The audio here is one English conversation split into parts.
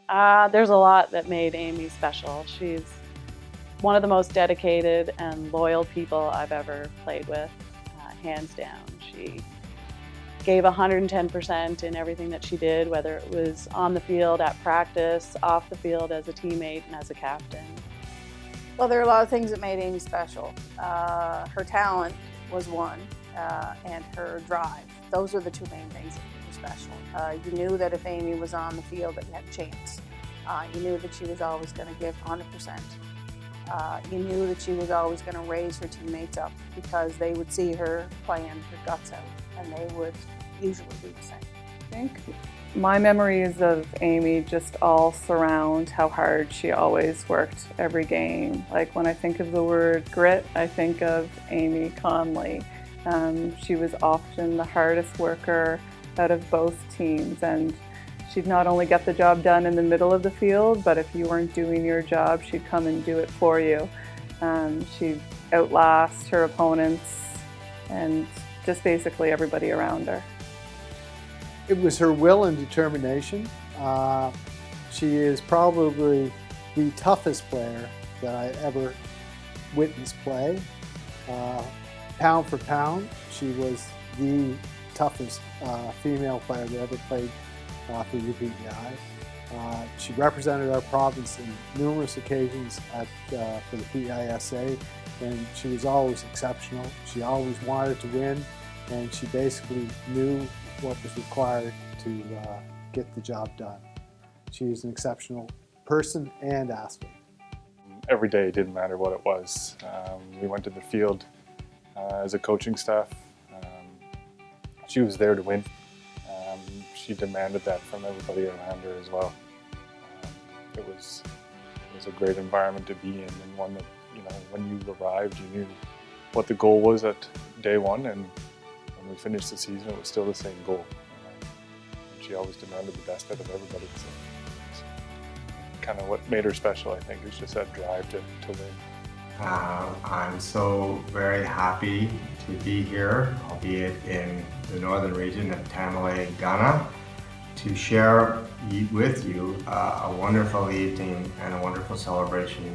There's a lot that made Amy special. She's one of the most dedicated and loyal people I've ever played with, hands down. She gave 110% in everything that she did, whether it was on the field, at practice, off the field as a teammate and as a captain. Well, there are a lot of things that made Amy special. Her talent was one, and her drive. Those are the two main things that made her special. You knew that if Amy was on the field that you had a chance. You knew that she was always going to give 100%. You knew that she was always going to raise her teammates up because they would see her playing her guts out, and they would usually do the same. I think my memories of Amy just all surround how hard she always worked every game. Like when I think of the word grit, I think of Amy Connolly. She was often the hardest worker out of both teams, and she'd not only get the job done in the middle of the field, but if you weren't doing your job, she'd come and do it for you. She'd outlast her opponents and just basically everybody around her. It was her will and determination. She is probably the toughest player that I ever witnessed play. Pound for pound, she was the toughest female player that ever played for UPEI. She represented our province in numerous occasions for the PISA, and she was always exceptional. She always wanted to win, and she basically knew what was required to get the job done. She was an exceptional person and athlete. Every day, it didn't matter what it was. We went to the field as a coaching staff. She was there to win. She demanded that from everybody around her as well. It was a great environment to be in, and one that, when you arrived, you knew what the goal was at day one, and when we finished the season, it was still the same goal. She always demanded the best out of everybody. So it's kind of what made her special, I think, is just that drive to win. I'm so very happy to be here, albeit in the northern region of Connolly, Ghana, to share with you a wonderful evening and a wonderful celebration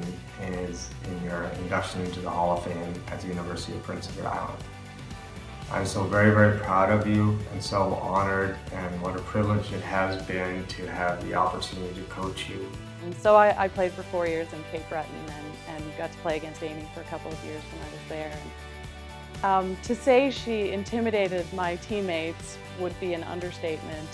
in your induction into the Hall of Fame at the University of Prince Edward Island. I'm so very, very proud of you and so honored, and what a privilege it has been to have the opportunity to coach you. And so I played for 4 years in Cape Breton and got to play against Amy for a couple of years when I was there. And, to say she intimidated my teammates would be an understatement.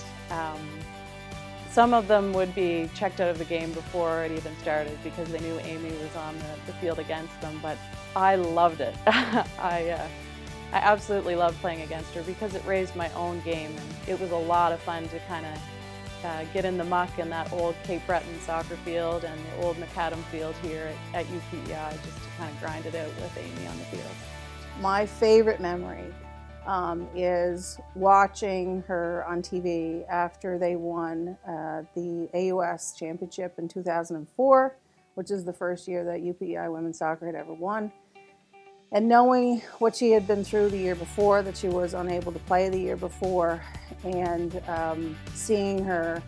Some of them would be checked out of the game before it even started because they knew Amy was on the field against them, but I loved it. I absolutely loved playing against her because it raised my own game, and it was a lot of fun to kind of get in the muck in that old Cape Breton soccer field and the old Macadam field here at UPEI, just to kind of grind it out with Amy on the field. My favorite memory is watching her on TV after they won the AUS championship in 2004, which is the first year that UPEI women's soccer had ever won. And knowing what she had been through the year before, that she was unable to play the year before, and seeing her,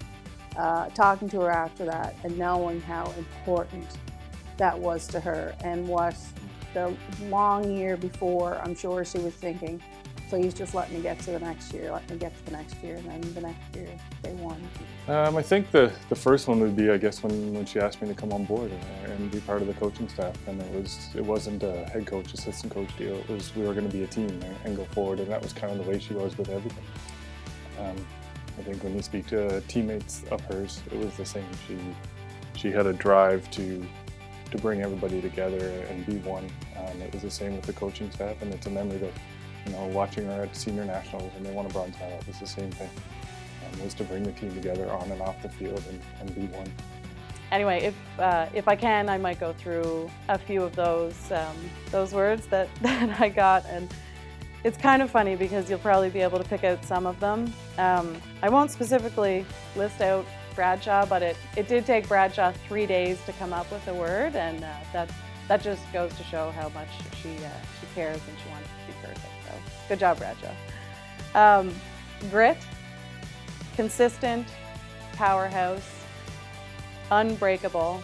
talking to her after that, and knowing how important that was to her, and what the long year before, I'm sure she was thinking, please just let me get to the next year, let me get to the next year, and then the next year they won. I think the first one would be, I guess, when she asked me to come on board and be part of the coaching staff, and it wasn't a head coach, assistant coach deal. It was we were going to be a team and go forward, and that was kind of the way she was with everything. I think when you speak to teammates of hers, it was the same. She had a drive to bring everybody together and be one. It was the same with the coaching staff, and it's a memory that, watching her at senior nationals and they won a bronze medal, it was the same thing. Was to bring the team together on and off the field and be one. Anyway, if I can, I might go through a few of those words that I got, and it's kind of funny because you'll probably be able to pick out some of them. I won't specifically list out Bradshaw, but it did take Bradshaw 3 days to come up with a word, and that just goes to show how much she cares and she wants to be perfect. So good job, Bradshaw. Grit, consistent, powerhouse, unbreakable,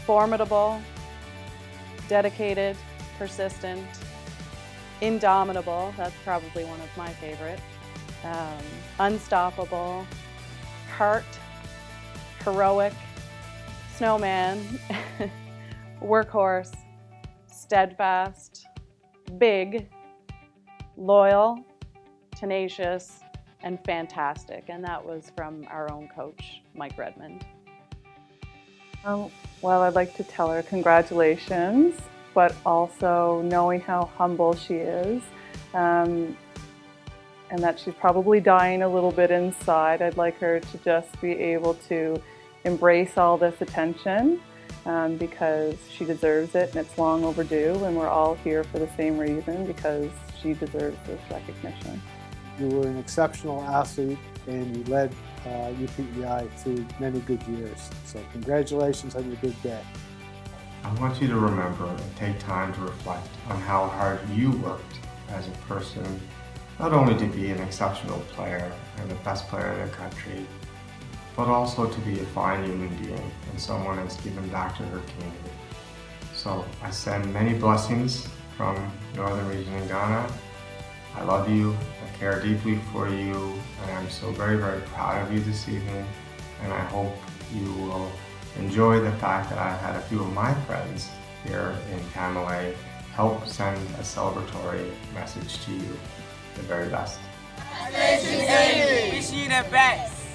formidable, dedicated, persistent, indomitable, that's probably one of my favorite, unstoppable, heart, heroic, snowman, workhorse, steadfast, big, loyal, tenacious, and fantastic. And that was from our own coach, Mike Redmond. Well, I'd like to tell her congratulations, but also knowing how humble she is, and that she's probably dying a little bit inside. I'd like her to just be able to embrace all this attention because she deserves it, and it's long overdue, and we're all here for the same reason, because she deserves this recognition. You were an exceptional athlete, and you led UPEI through many good years. So congratulations on your big day. I want you to remember and take time to reflect on how hard you worked as a person, not only to be an exceptional player and the best player in the country, but also to be a fine human being and someone that's given back to her community. So I send many blessings from Northern Region in Ghana. I love you, I care deeply for you, and I'm so very, very proud of you this evening. And I hope you will enjoy the fact that I've had a few of my friends here in Connolly help send a celebratory message to you. The very best. Congratulations, Amy! Wish you the best!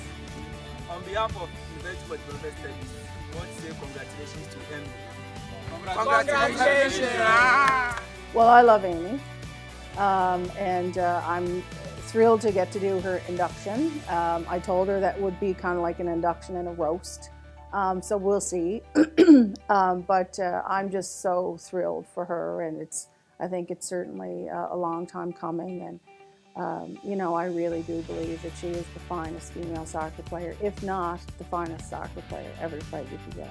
On behalf of University for Development Studies, I want to say congratulations to Amy. Congratulations! Well, I love Amy, and I'm thrilled to get to do her induction. I told her that would be kind of like an induction and a roast, so we'll see. But I'm just so thrilled for her, and I think it's certainly a long time coming, and you know, I really do believe that she is the finest female soccer player, if not the finest soccer player ever played UPEI.